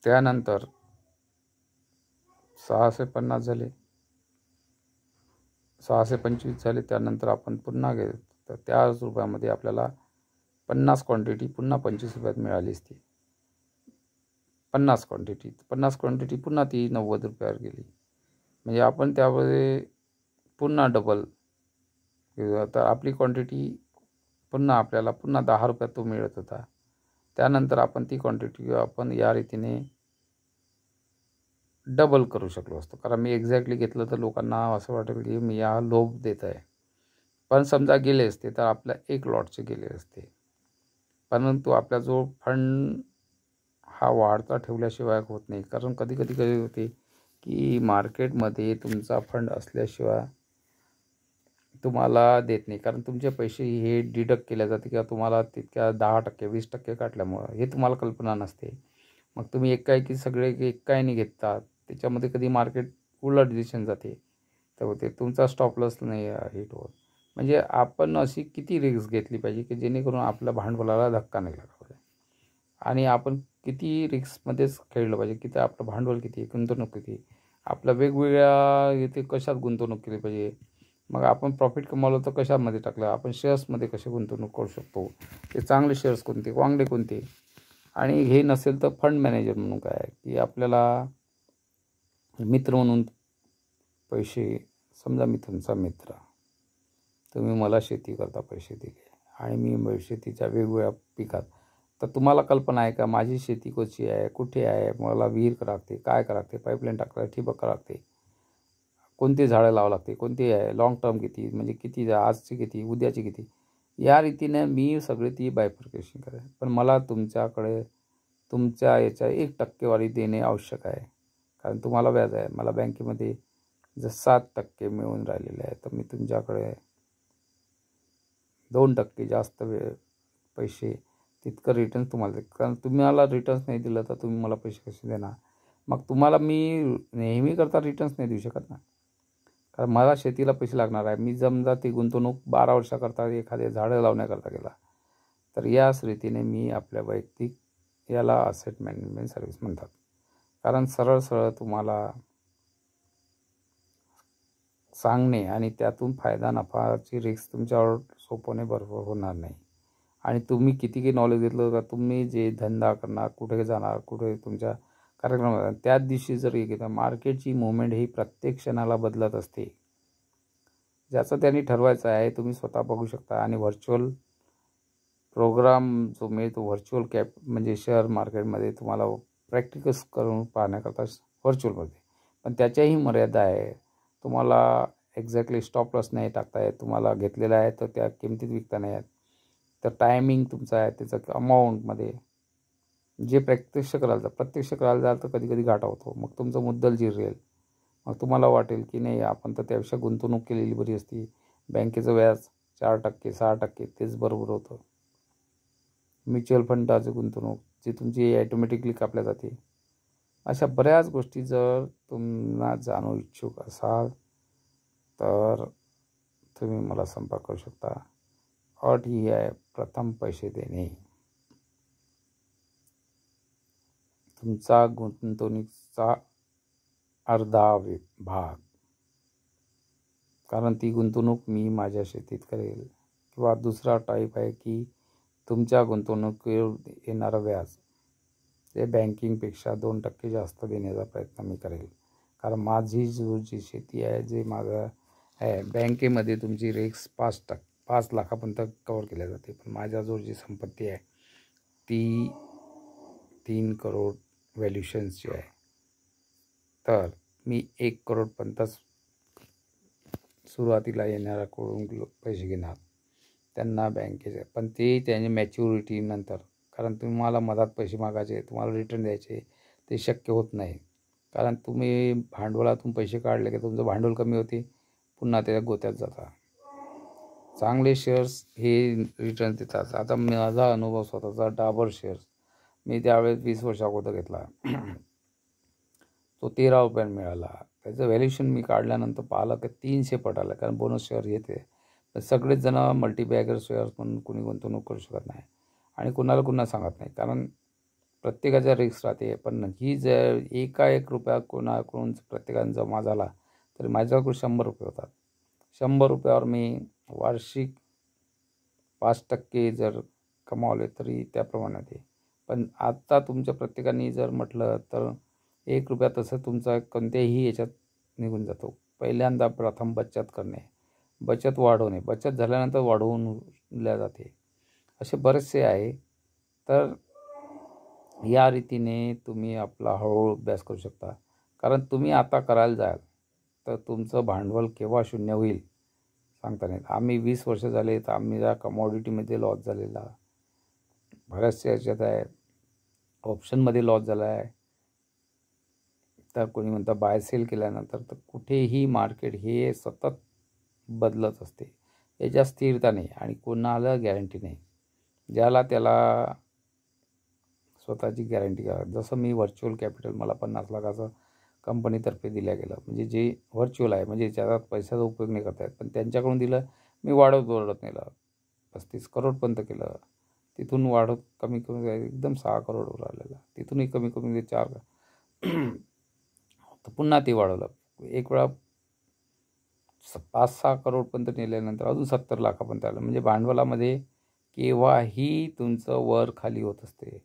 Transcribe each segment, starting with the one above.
त्यानंतर 650 झाले, 625 झाले. त्यानंतर आपण पुन्हा गेलो तर त्याच रुपयामध्ये आपल्याला 50 क्वांटिटी पुन्हा 25 रुपयात मिळाली असती. 50 क्वांटिटी पुन्हा ती 90 रुपयावर गेली. म्हणजे आपण त्यामध्ये पुन्हा डबल. आता आपली क्वांटिटी पुन्हा आपल्याला पुन्हा 10 रुपयात तो मिळत होता. त्यानंतर आपण ती क्वांटिटी आपण या रीतीने डबल करू शकलो असतो. कारण मी एक्झॅक्टली घेतलं तर लोकांना असं वाटेल की मी या लोभ देत आहे. पण समजा गेले असते तर आपल्या एक लॉटचे गेले असते. परंतु आपला जो फंड हा वाढता ठेवल्याशिवाय होत नाही. कारण कधी होते की मार्केटमध्ये तुमचा फंड असल्याशिवाय तुम्हाला देत नाही. कारण तुमचे पैसे हे डिडक्ट केले जाते किंवा तुम्हाला तितक्या 10% 20% काटल्यामुळं हे तुम्हाला कल्पना नसते. मग तुम्ही एकाएकी सगळे एकाने घेतात. त्याच्यामध्ये कधी मार्केट उलट दिशेने जाते तर ते तुमचा स्टॉप लॉस नाही हिट होत. म्हणजे आपण अशी किती रिस्क घेतली पाहिजे की जेणेकरून आपल्या भांडवलाला धक्का नाही लागला पाहिजे. आणि आपण किती रिस्कमध्येच खेळलं पाहिजे. किती आपलं भांडवल किती, गुंतवणूक किती, आपल्या वेगवेगळ्या इथे कशात गुंतवणूक केली पाहिजे. मग आपण प्रॉफिट कमावलं तर कशामध्ये टाकलं, आपण शेअर्समध्ये कसे गुंतवणूक करू शकतो, ते चांगले शेअर्स कोणते, वांगले कोणते. आणि हे नसेल तर फंड मॅनेजर म्हणून काय की आपल्याला मित्र म्हणून पैसे. समजा मी तुमचा मित्र, तुम्ही मला शेती करता पैसे दिले आणि मी शेतीच्या वेगवेगळ्या पिकात. तर तुम्हाला कल्पना आहे का माझी शेती कशी आहे, कुठे आहे, मला विहीर करावं लागते, काय करावं लागते, पाईपलाईन टाकावं, ठिबक करावं लागते, कोणती झाडं लावावं लागते, कोणती आहे, लॉंग टर्म किती, म्हणजे किती आजची किती, उद्याची किती. या रीतीने मी सगळी ती बायफर्केशन करेन. पण मला तुमच्याकडे तुमच्या याच्या 1% देणे आवश्यक आहे. कारण तुम्हाला व्याज आहे, मला बँकेमध्ये जर 7% मिळून राहिलेले आहे तर मी तुमच्याकडे 2% जास्त पैसे तितकं रिटर्न तुम्हाला देत. कारण तुम्हाला रिटर्न्स नाही दिलं तर तुम्ही मला पैसे कसे देणार. मग तुम्हाला मी नेहमी करता रिटर्न्स नाही देऊ शकत ना. कारण मला शेतीला पैसे लागणार आहे. मी समजा ती गुंतवणूक 12 वर्षाकरता एखादे झाडं लावण्याकरता केला तर याच रीतीने मी आपल्या वैयक्तिक याला असेट मॅनेजमेंट सर्व्हिस म्हणतात. कारण सरळ तुम्हाला सांगणे आणि त्यातून फायदा नफाची रिस्क तुमच्यावर सोपवणे बरोबर होणार नाही. आणि तुम्ही कितीही नॉलेज घेतलं का तुम्ही जे धंदा करणार, कुठे जाणार, कुठे तुमच्या कार्यक्रमात त्याच दिवशी जर हे घेता, मार्केटची मुवमेंट ही प्रत्येक क्षणाला बदलत असते. ज्याचं त्यांनी ठरवायचं आहे तुम्ही स्वतः बघू शकता. आणि व्हर्च्युअल प्रोग्राम जो मिळतो व्हर्च्युअल कॅप म्हणजे शेअर मार्केटमध्ये तुम्हाला प्रॅक्टिकस करून पाहण्याकरता व्हर्च्युअलमध्ये. पण त्याच्याही मर्यादा आहे. तुम्हाला एक्झॅक्टली स्टॉप लॉस नाही टाकता येत. तुम्हाला घेतलेला आहे तर त्या किमतीत विकता नाही येत. तर टायमिंग तुमचा आहे त्याचं अमाऊंटमध्ये जे प्रत्यक्ष करायला जाल तर कधी घाटा होतो. मग तुमचं मुद्दल जिरेल. मग तुम्हाला वाटेल की नाही आपण तर त्यापेक्षा गुंतवणूक केलेली बरी असती. बँकेचं व्याज 4% 6% तेच बरोबर होतं. म्युच्युअल फंडाची गुंतवणूक जी तुमची ॲटोमॅटिकली कापल्या जाते. अशा बऱ्याच गोष्टी जर तुम्हाला जाणू इच्छुक असाल तर तुम्ही मला संपर्क करू शकता. अट ही आहे प्रथम पैसे देणे. तुमचा गुंतवणुकीचा अर्धा भाग. कारण ती गुंतवणूक मी माझ्या शेतीत करेल. किंवा दुसरा टाईप आहे की तुमच्या गुंतवणुकीवर येणारं व्याज ते बँकिंगपेक्षा 2% जास्त देण्याचा प्रयत्न मी करेल. कारण माझी जी शेती आहे जे माझं आहे बँकेमध्ये तुमची रिस्क 5 लाखापर्यंत कव्हर केल्या जाते. पण माझ्याजवळ जी संपत्ती आहे ती 3 करोड व्हॅल्युशन्सची आहे. तर मी 1 करोडपर्यंतच सुरुवातीला येणाऱ्याकडून पैसे घेणार त्यांना बँकेचे. पण ते त्याने मॅच्युरिटी नंतर. कारण तुम्हाला मधात पैसे मागायचे, तुम्हाला रिटर्न द्यायचे ते शक्य होत नाही. कारण तुम्ही भांडवलातून पैसे काढले की तुमचं भांडवल कमी होते, पुन्हा त्या गोत्यात जाता. चांगले शेअर्स हे रिटर्न देतात. आता माझा अनुभव स्वतःचा डाबर शेअर्स मी त्यावेळेस 20 वर्ष अगोदर घेतला. तो 13 रुपयाने मिळाला. त्याचं व्हॅल्युएशन मी काढल्यानंतर पाहिलं की 300 पट आलं. कारण बोनस शेअर येते. तर सगळेच जण मल्टीबॅगर शेअर्स म्हणून कोणी गुंतवणूक करू शकत नाही आणि कुणाला सांगत नाही. कारण प्रत्येकाच्या रिस्क राहते, पण ही जर एका रुपया कोणाकडून प्रत्येकाने जमा झाला तर माझ्याकडून 100 रुपये होतात. 100 रुपयावर मी वार्षिक 5% जर कमावले तरी त्याप्रमाणे ते. पण आता तुमच्या प्रत्येकाने जर म्हटलं तर 1 रुपया तसं तुमचा कोणत्याही याच्यात निघून जातो. पहिल्यांदा प्रथम बचत करणे, बचत वाढवणे, बचत झाल्यानंतर वाढवूनल्या जाते. असे बरेचसे आहे. तर या रीतीने तुम्ही आपला हळूहळू अभ्यास करू शकता. कारण तुम्ही आता करायला जाल तर तुमचं भांडवल केव्हा शून्य होईल सांगता नाही. आम्ही 20 वर्ष झाले तर आम्ही या कमॉडिटीमध्ये लॉस झालेला, बऱ्याचशा याच्यात आहे, ऑप्शनमध्ये लॉस झाला आहे. तर कोणी म्हणतं बाय सेल केल्यानंतर, तर कुठेही मार्केट हे सतत बदलत असते, याच्यात स्थिरता नाही आणि कोणाला गॅरंटी नाही. ज्याला त्याला स्वतःची गॅरंटी करा. जसं मी व्हर्च्युअल कॅपिटल मला 50 लाखाचं कंपनीतर्फे दिल्या गेलं, म्हणजे जे व्हर्च्युअल आहे, म्हणजे ज्याचा पैशाचा उपयोग नाही करता येत, पण त्यांच्याकडून दिलं. मी वाढत नेलं, 35 करोडपर्यंत केलं. तिथून वाढत कमी करून एकदम 6 करोडवर आलेलं. तिथूनही कमी करून 4 तर पुन्हा ते वाढवलं. एक वेळा 5-6 करोडपर्यंत नेल्यानंतर अजून 70 लाखापर्यंत आलं. म्हणजे भांडवलामध्ये केव्हाही तुमचं वर खाली होत असते.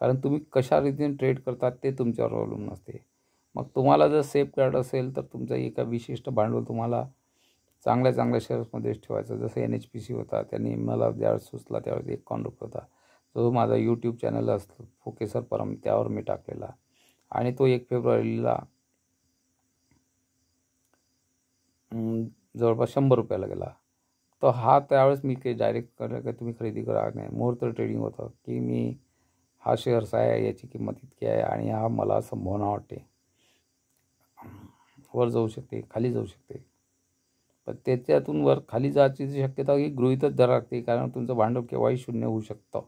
कारण तुम्ही कशा रीतीने ट्रेड करतात ते तुमच्यावर अवलंबून असते. मग तुम्हाला जर सेफ गार्ड असेल तर तुमचं एका विशिष्ट भांडवल तुम्हाला चांगल्या शेअर्समध्येच ठेवायचं. जसं NHPC होता, त्यांनी मला ज्यावेळेस सुचला त्यावेळेस 51 रुपये होता. जो माझा यूट्यूब चॅनल असतो फोकेसर परम, त्यावर मी टाकलेला आणि तो 1 फेब्रुवारीला जवळपास 100 रुपयाला गेला. तर हा त्यावेळेस मी काही डायरेक्ट का तुम्ही खरेदी करा नाही, मुहूर्त ट्रेडिंग होतं की मी हा शेअर्स आहे, याची किंमत इतकी आहे आणि हा मला संभावना वाटते वर जाऊ शकते, खाली जाऊ शकते. पण त्याच्यातून वर खाली जायची शक्यता ही गृहीतच धरावी लागते, कारण तुमचं भांडवल केव्हाही शून्य होऊ शकतं.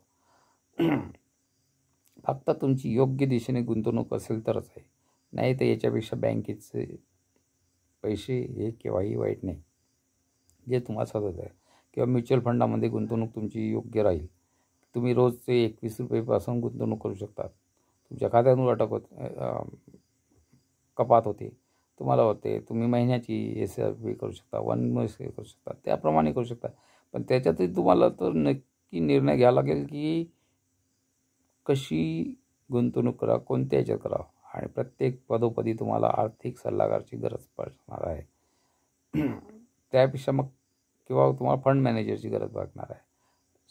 फक्त तुमची योग्य दिशेने गुंतवणूक असेल तरच आहे, नाही तर याच्यापेक्षा बँकेचे पैसे हे केव्हाही वाईट नाही, जे तुम्हाला सतत आहे. किंवा म्युच्युअल फंडामध्ये गुंतवणूक तुमची योग्य राहील. तुम्ही रोजचे 21 रुपयेपासून गुंतवणूक करू शकता. तुमच्या खात्यातून कपात होते, तुम्हाला होते. तुम्ही महिन्याची SIP करू शकता, 1 मंथ करू शकता, त्याप्रमाणे करू शकता. पण त्याच्यातही तुम्हाला तर नक्की निर्णय घ्यावा लागेल की कशी गुंतवणूक करा, कोणत्या याच्यात करा. आणि प्रत्येक पदोपदी तुम्हाला आर्थिक सल्लागारची गरज पडणार आहे. त्यापेक्षा मग किंवा तुम्हाला फंड मॅनेजरची गरज लागणार आहे.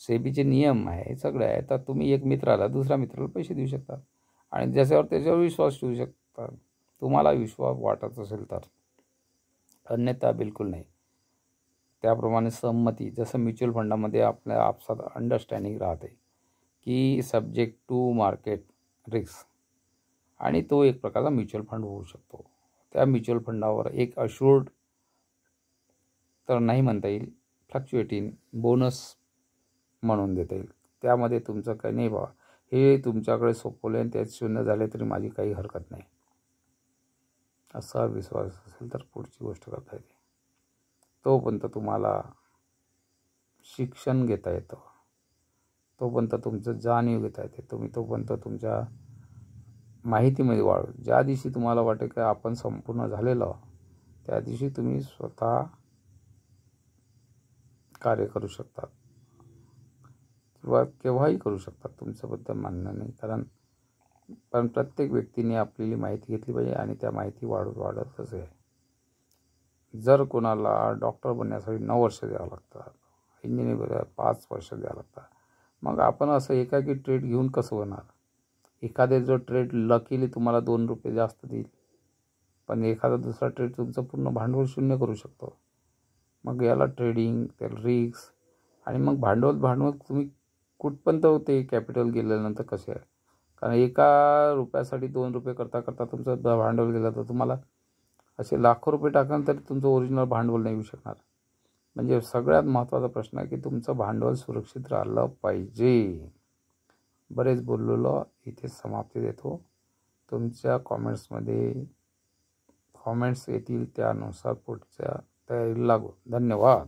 सेबीचे नियम आहे, सगळं आहे. तर तुम्ही एक मित्राला दुसऱ्या मित्राला पैसे देऊ शकता आणि त्याच्यावर विश्वास ठेवू शकता, तुम्हाला विश्वास वाटत असेल तर. अन्यथा बिलकुल नाही. त्याप्रमाणे संमती, जसं म्युच्युअल फंडामध्ये आपल्या आपसात अंडरस्टँडिंग राहते की सब्जेक्ट टू मार्केट रिस्क, आणि तो एक प्रकारचा म्युच्युअल फंड होऊ शकतो. त्या म्युच्युअल फंडावर एक अश्युर्ड तर नाही म्हणता येईल, फ्लक्च्युएटिंग बोनस म्हणून देता येईल. त्यामध्ये तुमचं काही नाही बाबा, हे तुमच्याकडे सोपवले आणि त्यात शून्य झाले तरी माझी काही हरकत नाही, असा विश्वास असेल तर पुढची गोष्ट करता येते. तोपर्यंत तुम्हाला शिक्षण घेता येतं, तोपर्यंत तुमचं जाणीव घेता येते, तुम्ही तोपर्यंत तुमच्या माहितीमध्ये वाढ. ज्या दिवशी तुम्हाला वाटेल की आपण संपूर्ण झालेलो, त्या दिवशी तुम्ही स्वतः कार्य करू शकतात किंवा केव्हाही करू शकतात. तुमच्याबद्दल म्हणणं नाही, पण प्रत्येक व्यक्तीने आपली माहिती घेतली पाहिजे आणि त्या माहिती वाढतच आहे. जर कोणाला डॉक्टर बनण्यासाठी 9 वर्ष द्यावं लागतात, इंजिनियर बनायला 5 वर्ष द्यावं लागतात, मग आपण असं एकाकी ट्रेड घेऊन कसं होणार? एखादे जो ट्रेड लकीली तुम्हाला 2 रुपये जास्त देईल, पण एखादा दुसरा ट्रेड तुमचं पूर्ण भांडवल शून्य करू शकतो. मग याला ट्रेडिंग, त्याला रिस्क आणि मग भांडवल तुम्ही कुठपर्यंत होते कॅपिटल गेल्यानंतर कसे आहे. कारण एका रुपयासाठी 2 रुपये करता तुमचं भांडवल गेलं तर तुम्हाला असे लाखो रुपये टाकून तरी तुमचं ओरिजिनल भांडवल नाही येऊ शकणार. म्हणजे सगळ्यात महत्त्वाचा प्रश्न आहे की तुमचं भांडवल सुरक्षित राहिलं पाहिजे. बरेच बोललेलो इथे समाप्ती देतो. तुमच्या कॉमेंट्स येतील त्यानुसार पुढच्या तयारीला लागू. धन्यवाद.